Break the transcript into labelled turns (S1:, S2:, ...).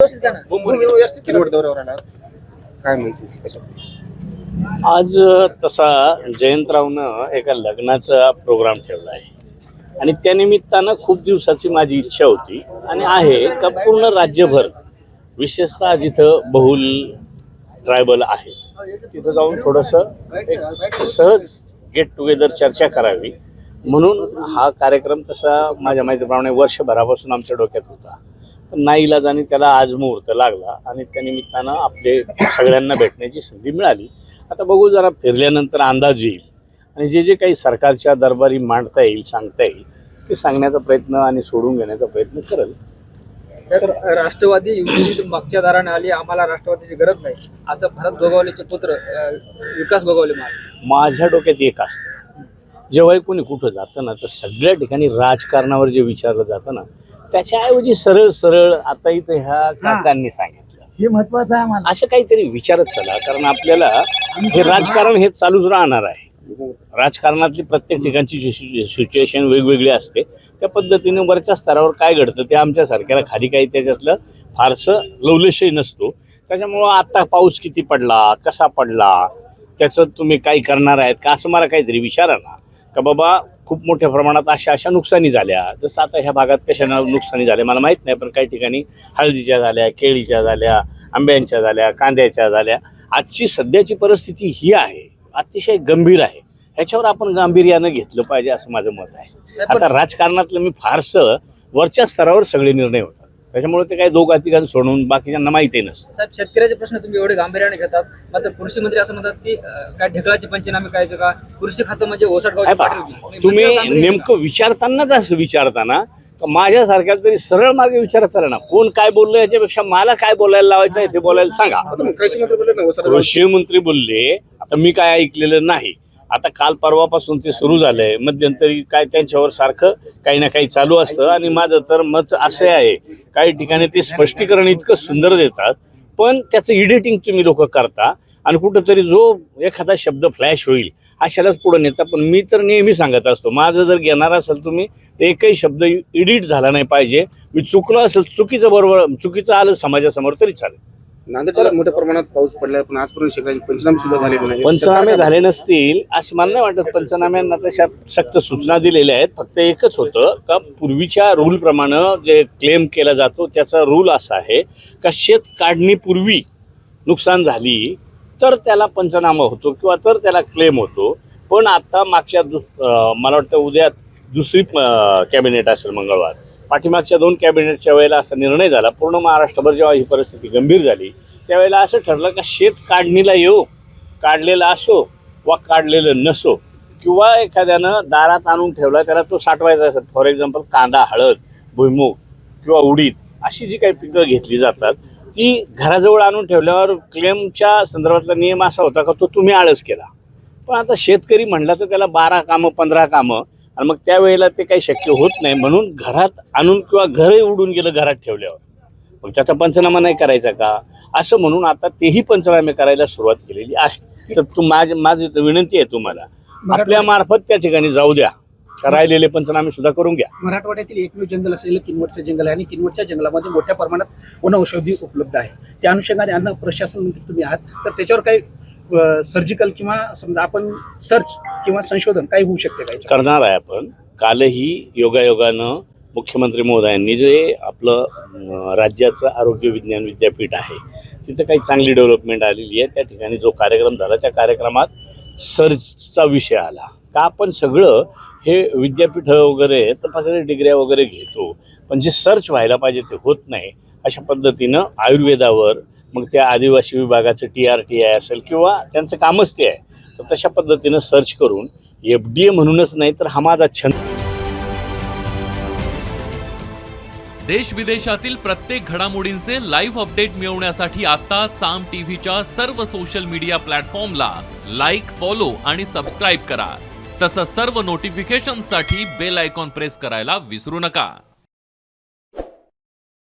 S1: व्यवस्थित आहे ना? भूमी व्यवस्थित
S2: किनवट दौऱ्यावर आला काय माहिती कशासाठी?
S3: आज तसा जयंतरावनं एका लग्नाचा प्रोग्राम ठेवला आहे आणि त्यानिमित्तानं खूप दिवसाची माझी इच्छा होती आणि आहे का पूर्ण राज्यभर विशेषतः जिथं बहुल ट्रायबल आहे तिथं जाऊन थोडंसं एक सहज गेट टुगेदर चर्चा करावी म्हणून हा कार्यक्रम तसा माझ्या माहितीप्रमाणे वर्षभरापासून आमच्या डोक्यात होता. पण नाईलाजाने त्याला आज मुहूर्त लागला आणि त्यानिमित्तानं आपले सगळ्यांना भेटण्याची संधी मिळाली. आता बघू जरा फिरल्यानंतर अंदाज येईल आणि जे जे काही सरकारच्या दरबारी मांडता येईल सांगता येईल ते सांगण्याचा प्रयत्न आणि सोडून घेण्याचा प्रयत्न करेल.
S1: सर, राष्ट्रवादी युवती मागच्या दाराने आली, आम्हाला राष्ट्रवादीची गरज नाही असं भरत गोगावलेचे पुत्र विकास गोगावले
S3: माझ्या डोक्यात एक असतं, जेव्हा कोणी कुठं जातं ना तर सगळ्या ठिकाणी राजकारणावर जे विचारलं जातं ना त्याच्याऐवजी सरळ सरळ आता इथं ह्या काकांनी सांगितलं
S4: हे महत्वाचं आहे आम्हाला.
S3: असं काहीतरी विचारत चला, कारण आपल्याला हे राजकारण हे चालूच राहणार आहे. राजकारणातली प्रत्येक ठिकाणची सिच्युएशन वेगवेगळी असते. त्या पद्धतीने वरच्या स्तरावर काय घडतं ते आमच्यासारख्याला खाली काही त्याच्यातलं फारसं लवलेशही नसतो. त्याच्यामुळं आत्ता पाऊस किती पडला, कसा पडला, त्याचं तुम्ही काही करणार आहेत का असं मला काहीतरी विचारा ना. का बाबा खूप मोठ्या प्रमाणात अशा नुकसानी झाल्या, जसं आता ह्या भागात कशानं नुकसानी झाल्या मला माहीत नाही, पण काही ठिकाणी हळदीच्या झाल्या, केळीच्या झाल्या, आंब्यांच्या झाल्या, कांद्याच्या झाल्या. आजची सध्याची परिस्थिती ही आहे, अतिशय गंभीर आहे. ह्याच्यावर आपण गांभीर्यानं घेतलं पाहिजे असं माझं मत आहे. आता राजकारणातलं मी फारसं वरच्या स्तरावर सगळे निर्णय होतात, त्याच्यामुळे ते काही दोघा तिघांना सोडून बाकीच्यांना माहिती नसतं.
S1: साहेब, शेतकऱ्याचे प्रश्न तुम्ही एवढे गांभीर्याने घेतात, मात्र कृषी मंत्री असं म्हणतात की काय ढेकळाचे पंचनामे करायचे का, कृषी खातं म्हणजे ओसाडगाव.
S3: तुम्ही नेमकं विचारतानाच असं विचारताना माझ्यासारख्याच तरी सरळ मार्गे विचारत चला ना. कोण काय बोललं याच्यापेक्षा मला काय बोलायला लावायचं आहे ते बोलायला सांगा. कृषी मंत्री बोलले, आता मी काय ऐकलेलं नाही. आता काल परवापासून ते सुरू झालंय, मध्यंतरी काय त्यांच्यावर सारखं काही ना काही चालू असतं आणि माझं तर मत असे आहे काही ठिकाणी ते स्पष्टीकरण इतकं सुंदर देतात पण त्याचं एडिटिंग तुम्ही लोक करता आणि कुठंतरी जो एखादा शब्द फ्लॅश होईल अशालाच पुढे नेता. पण मी तर नेहमी सांगत असतो, माझं जर घेणार असेल तुम्ही एकही शब्द एडिट झाला नाही पाहिजे. मी चुकलो असेल, चुकीचं आलं समाजासमोर तरी चालेल.
S2: नांदेडला मोठ्या प्रमाणात पाऊस पडलाय पण आजपर्यंत शेतकऱ्यांचे पंचनामे सुद्धा झालेले नाही.
S3: पंचनामे झाले नसतील असं मला नाही वाटत. पंचनाम्यांना तशा सक्त सूचना दिलेल्या आहेत. फक्त एकच होतं का पूर्वीच्या रूल प्रमाणे जे क्लेम केला जातो त्याचा रूल असा आहे का शेत काढणीपूर्वी नुकसान झाली तर त्याला पंचनामा होतो किंवा तर त्याला क्लेम होतो. पण आता मागच्या मला वाटतं उद्या दुसरी कॅबिनेट असेल मंगळवार, पाठीमागच्या 2 कॅबिनेटच्या वेळेला असा निर्णय झाला. पूर्ण महाराष्ट्रभर जेव्हा ही परिस्थिती गंभीर झाली त्यावेळेला असं ठरलं का शेत काढणीला येऊ, काढलेलं असो वा काढलेलं नसो किंवा एखाद्यानं दारात आणून ठेवला त्याला तो साठवायचा असेल. फॉर एक्झाम्पल कांदा, हळद, भुईमूग किंवा उडीद अशी जी काही पिकं घेतली जातात ती घराजवळ आणून ठेवल्यावर क्लेमच्या संदर्भातला नियम असा होता का तो तुम्ही आळस केला. पण आता शेतकरी म्हणला तर त्याला 12 कामं 15 कामं आणि मग त्यावेळेला ते काही शक्य होत नाही. म्हणून घरात आणून किंवा घरही उडून गेलं घरात ठेवल्यावर मग त्याचा पंचनामा नाही करायचा का असं म्हणून आता तेही पंचनामे करायला सुरुवात केलेली आहे. तर माझी विनंती आहे तुम्हाला आपल्या मार्फत त्या ठिकाणी जाऊ द्या, राहिलेले पंचनामे सुद्धा करून घ्या.
S4: मराठवाड्यातील एकमेव जंगल असलेलं किनवटचं जंगल आहे आणि किनवटच्या जंगलामध्ये मोठ्या प्रमाणात वनौषधी उपलब्ध आहे. त्या अनुषंगाने अन्न प्रशासन मंत्री तुम्ही आहात तर त्याच्यावर काही सर्जिकल किंवा समजा आपण सर्च किंवा संशोधन काही होऊ शकते काय
S3: करणार आहे आपण. कालही योगायोगानं मुख्यमंत्री महोदयांनी जे आपलं राज्याचं आरोग्य विज्ञान विद्यापीठ आहे तिथं काही चांगली डेव्हलपमेंट आलेली आहे. त्या ठिकाणी जो कार्यक्रम झाला त्या कार्यक्रमात सर्चचा विषय आला का आपण सगळं हे विद्यापीठ वगैरे तपासणी डिग्र्या वगैरे घेतो पण जे सर्च व्हायला पाहिजे ते होत नाही. अशा पद्धतीनं आयुर्वेदावर मग त्या आदिवासी विभागाचं TRTI असेल किंवा त्यांचं कामच ते आहे तर तशा पद्धतीनं सर्च करून FDA म्हणूनच नाही तर हा माझा छंद.
S5: देश विदेशातील प्रत्येक घडामोडींचे लाईव्ह अपडेट मिळवण्यासाठी आता साम टीव्हीच्या सर्व सोशल मीडिया प्लॅटफॉर्मला लाईक, फॉलो आणि सबस्क्राईब करा. तसंच सर्व नोटिफिकेशनसाठी बेल आयकॉन प्रेस करायला विसरू नका.